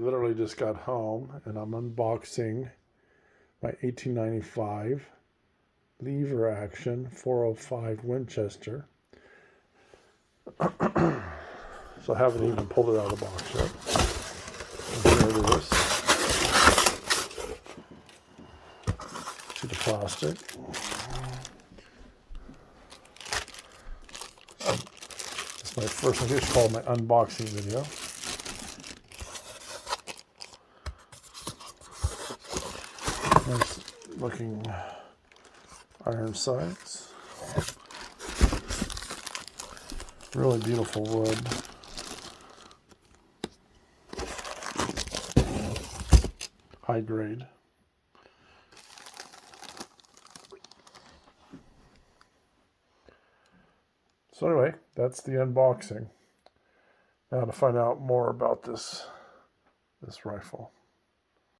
literally just got home and I'm unboxing my 1895 lever action 405 Winchester. So I haven't even pulled it out of the box yet. And here it is. To the plastic. It's my first, I think it's called my unboxing video. Nice looking iron sights. Really beautiful wood. High grade. So anyway, that's the unboxing. Now to find out more about this rifle.